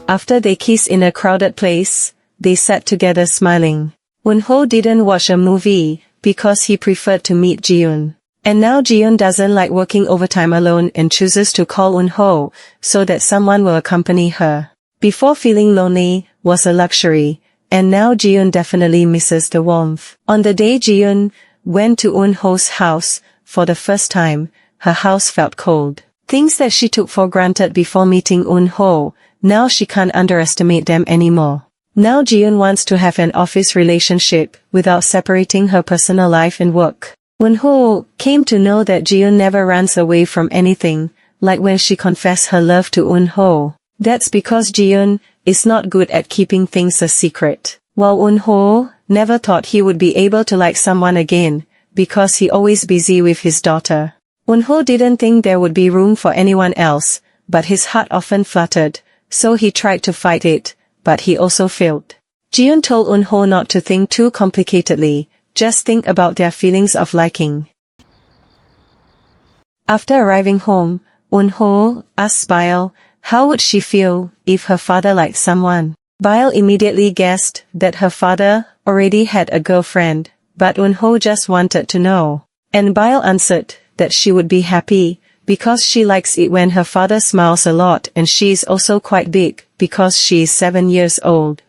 After they kissed in a crowded place, they sat together smiling. Eun-ho didn't watch a movie, because he preferred to meet Ji-yoon. And now Ji-yoon doesn't like working overtime alone and chooses to call Eun-ho, so that someone will accompany her. Before feeling lonely was a luxury, and now Ji-yoon definitely misses the warmth. On the day Ji-yoon went to Eun-ho's house, for the first time, her house felt cold. Things that she took for granted before meeting Eun-ho, now she can't underestimate them anymore. Now Ji-yoon wants to have an office relationship without separating her personal life and work. Eun-ho came to know that Ji-yoon never runs away from anything, like when she confessed her love to Eun-ho. That's because Ji-yoon is not good at keeping things a secret. While Eun-ho never thought he would be able to like someone again, because he always busy with his daughter. Eun-ho didn't think there would be room for anyone else, but his heart often fluttered, so he tried to fight it, but he also failed. Ji-yoon told Eun-ho not to think too complicatedly, just think about their feelings of liking. After arriving home, Eun-ho asked Bile how would she feel if her father liked someone. Bile immediately guessed that her father already had a girlfriend, but Eun-ho just wanted to know. And Bile answered that she would be happy, because she likes it when her father smiles a lot, and she is also quite big, because she is 7 years old.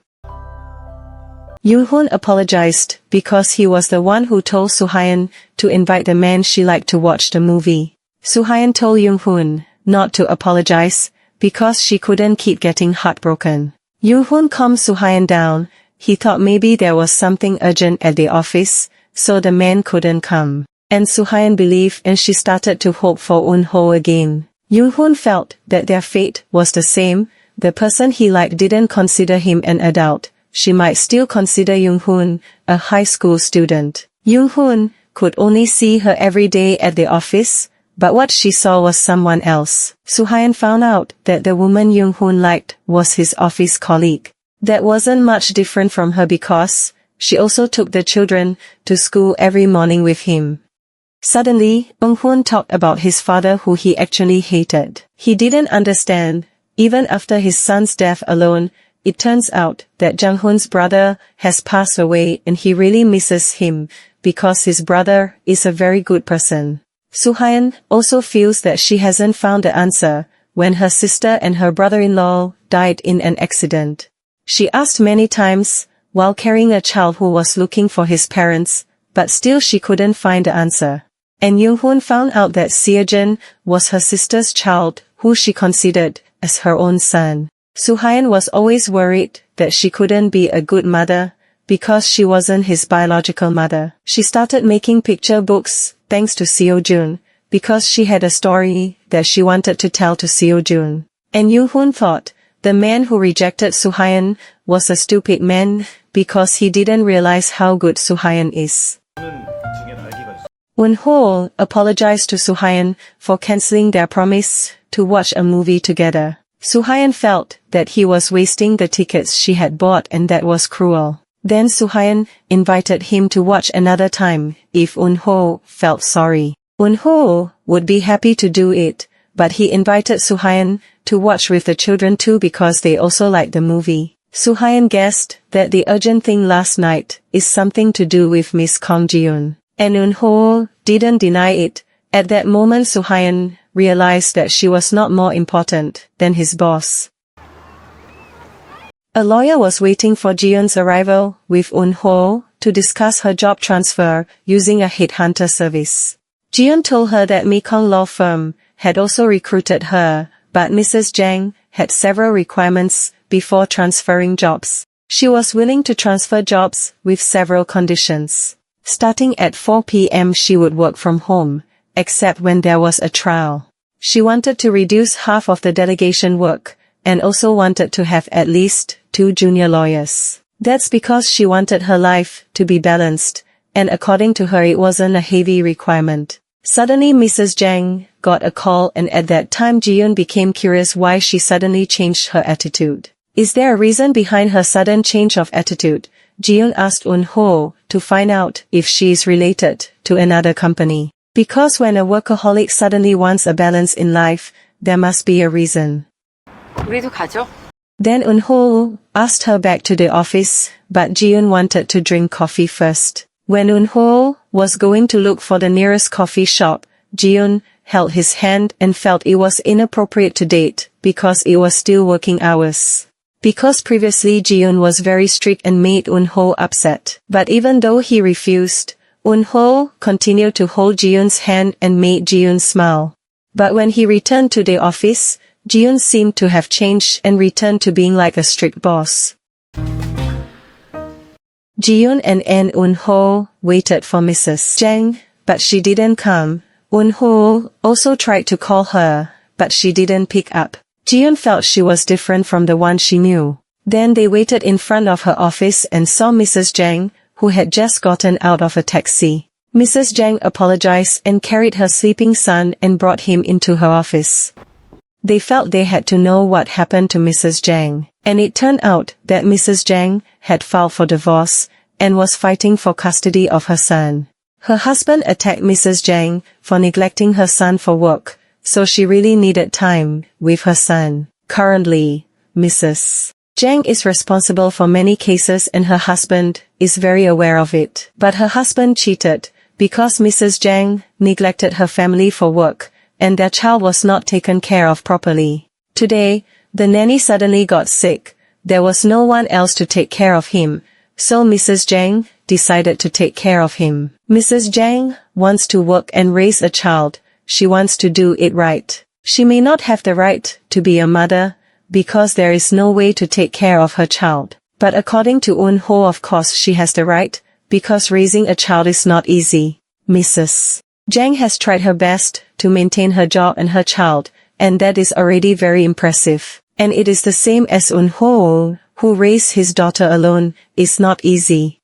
Yoon-hoon apologized because he was the one who told Soo-hyun to invite the man she liked to watch the movie. Soo-hyun told Yoon-hoon not to apologize because she couldn't keep getting heartbroken. Yoon-hoon calmed Soo-hyun down. He thought maybe there was something urgent at the office, so the man couldn't come. And Soo-hyun believed, and she started to hope for Eun-ho again. Yoon-hoon felt that their fate was the same. The person he liked didn't consider him an adult. She might still consider Yoon-hoon a high school student. Yoon-hoon could only see her every day at the office, but what she saw was someone else. Soo-hyun found out that the woman Yoon-hoon liked was his office colleague. That wasn't much different from her because she also took the children to school every morning with him. Suddenly, Eun-hoon talked about his father who he actually hated. He didn't understand. Even after his son's death alone, it turns out that Jang-hoon's brother has passed away and he really misses him, because his brother is a very good person. Soo-hyun also feels that she hasn't found the answer when her sister and her brother-in-law died in an accident. She asked many times, while carrying a child who was looking for his parents, but still she couldn't find the answer. And Yoon-hoon found out that Seo-jin was her sister's child, who she considered as her own son. Soo-hyun was always worried that she couldn't be a good mother, because she wasn't his biological mother. She started making picture books, thanks to Seo-jun, because she had a story that she wanted to tell to Seo-jun. And Yoon-hoon thought the man who rejected Soo-hyun was a stupid man, because he didn't realize how good Soo-hyun is. Eun-ho apologized to Soo-hyun for canceling their promise to watch a movie together. Soo-hyun felt that he was wasting the tickets she had bought, and that was cruel. Then Soo-hyun invited him to watch another time if Eun-ho felt sorry. Eun-ho would be happy to do it, but he invited Soo-hyun to watch with the children too because they also liked the movie. Soo-hyun guessed that the urgent thing last night is something to do with Miss Kang Ji-yoon. And Eun-ho didn't deny it. At that moment Soo-hyun realized that she was not more important than his boss. A lawyer was waiting for Ji-yoon's arrival with Eun-ho to discuss her job transfer using a headhunter service. Ji-yoon told her that Mekong law firm had also recruited her, but Mrs. Jang had several requirements before transferring jobs. She was willing to transfer jobs with several conditions. Starting at 4 p.m. she would work from home, except when there was a trial. She wanted to reduce half of the delegation work, and also wanted to have at least 2 junior lawyers. That's because she wanted her life to be balanced, and according to her it wasn't a heavy requirement. Suddenly Mrs. Jang got a call, and at that time Ji-yoon became curious why she suddenly changed her attitude. Is there a reason behind her sudden change of attitude? Ji-yoon asked Eun-ho to find out if she is related to another company. Because when a workaholic suddenly wants a balance in life, there must be a reason. 우리도 가죠? Then Eun-ho asked her back to the office, but Ji-yoon wanted to drink coffee first. When Eun-ho was going to look for the nearest coffee shop, Ji-yoon held his hand and felt it was inappropriate to date, because it was still working hours. Because previously Ji-yoon was very strict and made Eun-ho upset. But even though he refused, Eun-ho continued to hold Ji-yoon's hand and made Ji-yoon smile. But when he returned to the office, Ji-yoon seemed to have changed and returned to being like a strict boss. Ji-yoon and Eun-ho waited for Mrs. Jang, but she didn't come. Eun-ho also tried to call her, but she didn't pick up. Ji-yoon felt she was different from the one she knew. Then they waited in front of her office and saw Mrs. Jang, who had just gotten out of a taxi. Mrs. Jang apologized and carried her sleeping son and brought him into her office. They felt they had to know what happened to Mrs. Jang, and it turned out that Mrs. Jang had filed for divorce and was fighting for custody of her son. Her husband attacked Mrs. Jang for neglecting her son for work, so she really needed time with her son. Currently, Mrs. Jang is responsible for many cases and her husband is very aware of it. But her husband cheated because Mrs. Jang neglected her family for work, and their child was not taken care of properly. Today, the nanny suddenly got sick. There was no one else to take care of him, so Mrs. Jang decided to take care of him. Mrs. Jang wants to work and raise a child. She wants to do it right. She may not have the right to be a mother, because there is no way to take care of her child. But according to Eun-ho, of course she has the right, because raising a child is not easy. Mrs. Jang has tried her best to maintain her job and her child, and that is already very impressive. And it is the same as Eun-ho, who raised his daughter alone. Is not easy.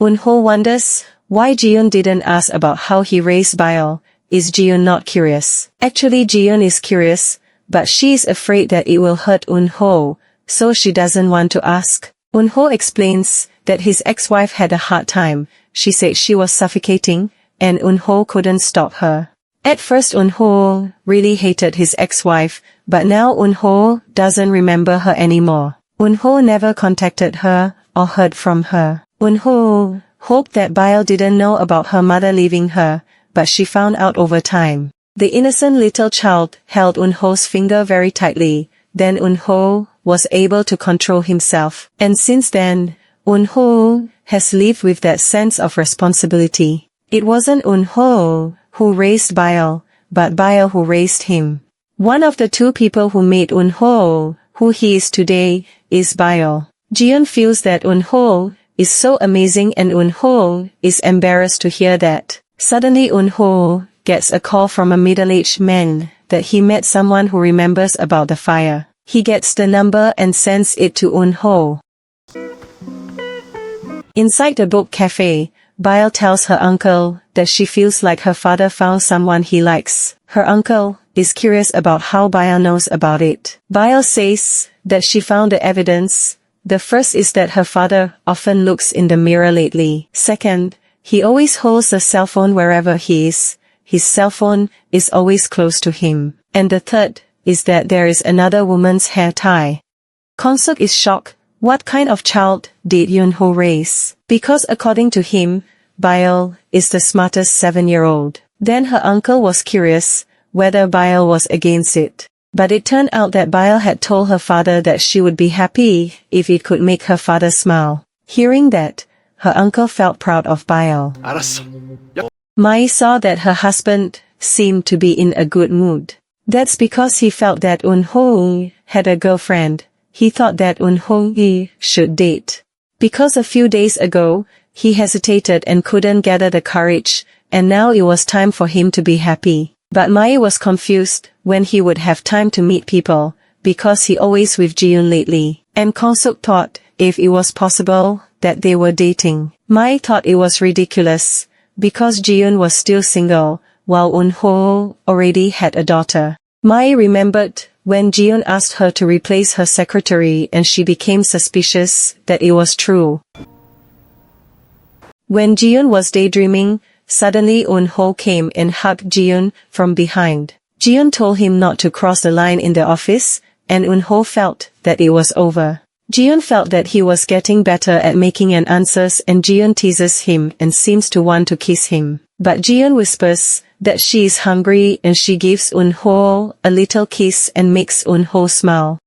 Eun-ho wonders why Ji-yoon didn't ask about how he raised Bile. Is Ji-yoon not curious? Actually Ji-yoon is curious, but she is afraid that it will hurt Eun-ho, so she doesn't want to ask. Eun-ho explains that his ex-wife had a hard time. She said she was suffocating, and Eun-ho couldn't stop her. At first Eun-ho really hated his ex-wife, but now Eun-ho doesn't remember her anymore. Eun-ho never contacted her or heard from her. Eun-ho hoped that Bile didn't know about her mother leaving her, but she found out over time. The innocent little child held Eun-ho's finger very tightly. Then Eun-ho was able to control himself, and since then, Eun-ho has lived with that sense of responsibility. It wasn't Eun-ho who raised Bile, but Bile who raised him. One of the two people who made Eun-ho who he is today is Bile. Ji-yoon feels that Eun-ho is so amazing and Eun-ho is embarrassed to hear that. Suddenly Eun-ho gets a call from a middle-aged man that he met someone who remembers about the fire. He gets the number and sends it to Eun-ho. Inside the book cafe, Bile tells her uncle that she feels like her father found someone he likes. Her uncle is curious about how Bile knows about it. Bile says that she found the evidence. The first is that her father often looks in the mirror lately. Second, he always holds a cell phone wherever he is. His cell phone is always close to him. And the third is that there is another woman's hair tie. Kong-suk is shocked. What kind of child did Eun-ho raise? Because according to him, Bile is the smartest 7-year-old. Then her uncle was curious whether Bile was against it. But it turned out that Bile had told her father that she would be happy if it could make her father smile. Hearing that, her uncle felt proud of Bile. Mai saw that her husband seemed to be in a good mood. That's because he felt that Eun-ho had a girlfriend. He thought that Eun-ho should date. Because a few days ago, he hesitated and couldn't gather the courage, and now it was time for him to be happy. But Mai was confused when he would have time to meet people, because he always with Ji-yoon lately. And Kong-suk thought if it was possible that they were dating. Mai thought it was ridiculous, because Ji-yoon was still single, while Eun-ho already had a daughter. Mai remembered when Ji-yoon asked her to replace her secretary and she became suspicious that it was true. When Ji-yoon was daydreaming, suddenly Eun-ho came and hugged Ji-yoon from behind. Ji-yoon told him not to cross the line in the office, and Eun-ho felt that it was over. Jiyoon felt that he was getting better at making an answers, and Jiyoon teases him and seems to want to kiss him. But Jiyoon whispers that she is hungry, and she gives Eun-ho a little kiss and makes Eun-ho smile.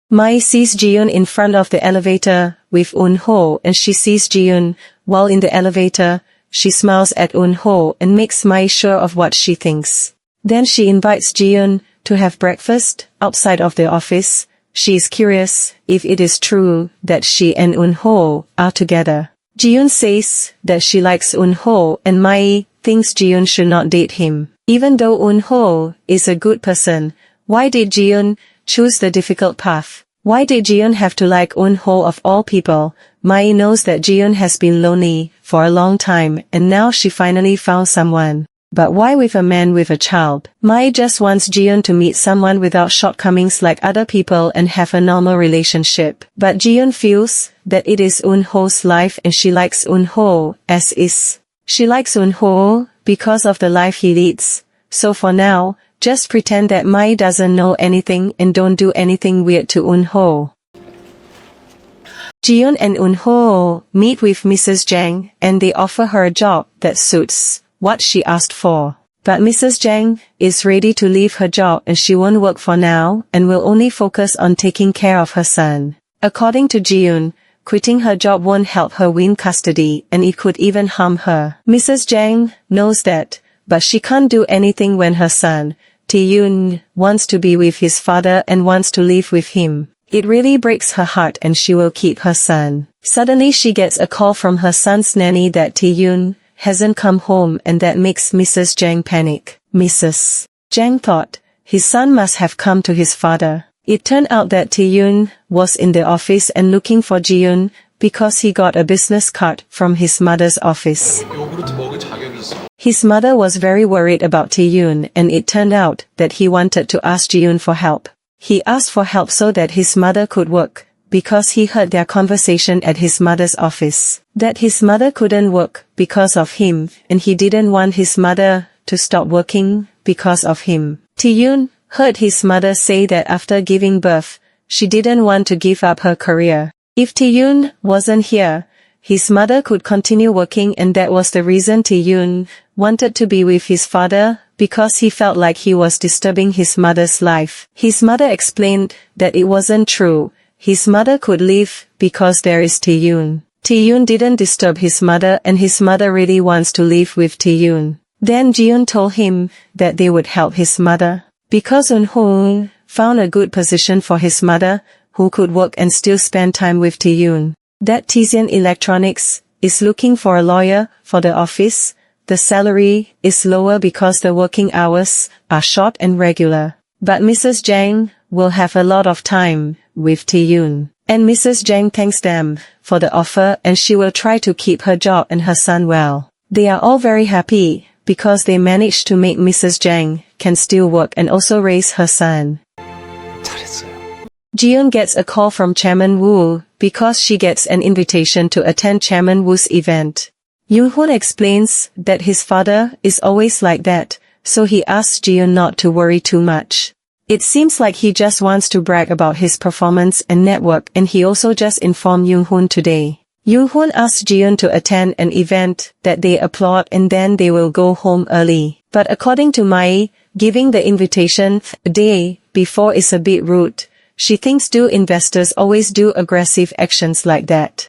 Mai sees Jiyoon in front of the elevator with Eun-ho, and she sees Jiyoon while in the elevator. She smiles at Eun-ho and makes Mai sure of what she thinks. Then she invites Jiyoon to have breakfast outside of the office. She is curious if it is true that she and Eun-ho are together. Jiyoon says that she likes Eun-ho, and Mai thinks Jiyoon should not date him. Even though Eun-ho is a good person, why did Jiyoon choose the difficult path? Why did Jiyoon have to like Eun-ho of all people? Mai knows that Jiyoon has been lonely for a long time, and now she finally found someone. But why with a man with a child? Mai just wants Jiyoon to meet someone without shortcomings like other people and have a normal relationship. But Jiyoon feels that it is Eun-ho's life, and she likes Eun-ho as is. She likes Eun-ho because of the life he leads. So for now, just pretend that Mai doesn't know anything and don't do anything weird to Eun-ho. Jiyoon and Eun-ho meet with Mrs. Jang, and they offer her a job that suits what she asked for. But Mrs. Jang is ready to leave her job, and she won't work for now and will only focus on taking care of her son. According to Jiyoon, quitting her job won't help her win custody, and it could even harm her. Mrs. Jang knows that, but she can't do anything when her son, Tae-yoon, wants to be with his father and wants to live with him. It really breaks her heart, and she will keep her son. Suddenly she gets a call from her son's nanny that Tae-yoon hasn't come home, and that makes Mrs. Jang panic. Mrs. Jang thought his son must have come to his father. It turned out that Tae-yoon was in the office and looking for Jiyoon because he got a business card from his mother's office. His mother was very worried about Tae-yoon, and it turned out that he wanted to ask Jiyoon for help. He asked for help so that his mother could work, because he heard their conversation at his mother's office. That his mother couldn't work because of him, and he didn't want his mother to stop working because of him. Tae-yoon heard his mother say that after giving birth, she didn't want to give up her career. If Tae-yoon wasn't here, his mother could continue working, and that was the reason Tae-yoon wanted to be with his father, because he felt like he was disturbing his mother's life. His mother explained that it wasn't true. His mother could leave because there is Tae-yoon. Tae-yoon didn't disturb his mother, and his mother really wants to live with Tae-yoon. Then Jiyoon told him that they would help his mother, because Eun-ho found a good position for his mother, who could work and still spend time with Tae-yoon. That Tizian Electronics is looking for a lawyer for the office. The salary is lower because the working hours are short and regular. But Mrs. Jang will have a lot of time with Tae-yoon. And Mrs. Jang thanks them for the offer, and she will try to keep her job and her son well. They are all very happy because they managed to make Mrs. Jang can still work and also raise her son. Jiyoon gets a call from Chairman Woo because she gets an invitation to attend Chairman Woo's event. Yoon-hoon explains that his father is always like that, so he asks Jiyoon not to worry too much. It seems like he just wants to brag about his performance and network, and he also just informed Yoon-hoon today. Yoon-hoon asks Jiyoon to attend an event that they applaud, and then they will go home early. But according to Mai, giving the invitation a day before is a bit rude. She thinks do investors always do aggressive actions like that?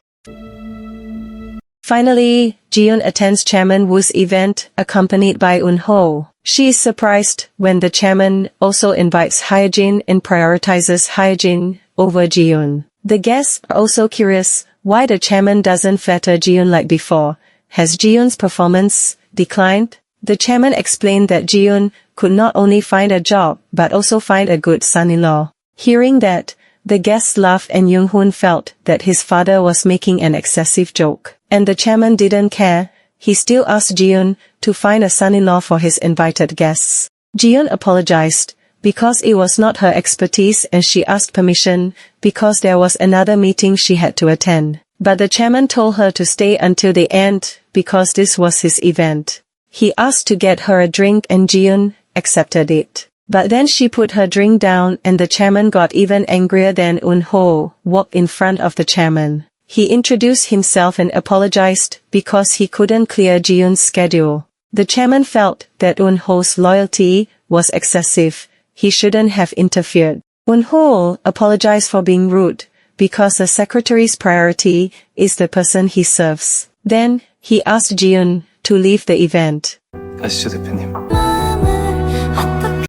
Finally, Jiyoon attends Chairman Woo's event, accompanied by Eun-ho. She is surprised when the chairman also invites Hyejin and prioritizes Hyejin over Jiyoon. The guests are also curious why the chairman doesn't flatter Jiyoon like before. Has Jiyoon's performance declined? The chairman explained that Jiyoon could not only find a job but also find a good son-in-law. Hearing that, the guests laughed, and Yoon-hoon felt that his father was making an excessive joke. And the chairman didn't care. He still asked Jiyoon to find a son-in-law for his invited guests. Jiyoon apologized because it was not her expertise, and she asked permission because there was another meeting she had to attend. But the chairman told her to stay until the end because this was his event. He asked to get her a drink, and Jiyoon accepted it. But then she put her drink down and the chairman got even angrier. Then Eun-ho walked in front of the chairman. He introduced himself and apologized because he couldn't clear Ji-yoon's schedule. The chairman felt that Eun-ho's loyalty was excessive. He shouldn't have interfered. Eun-ho apologized for being rude, because the secretary's priority is the person he serves. Then, he asked Ji-yoon to leave the event. 가시죠, 대표님.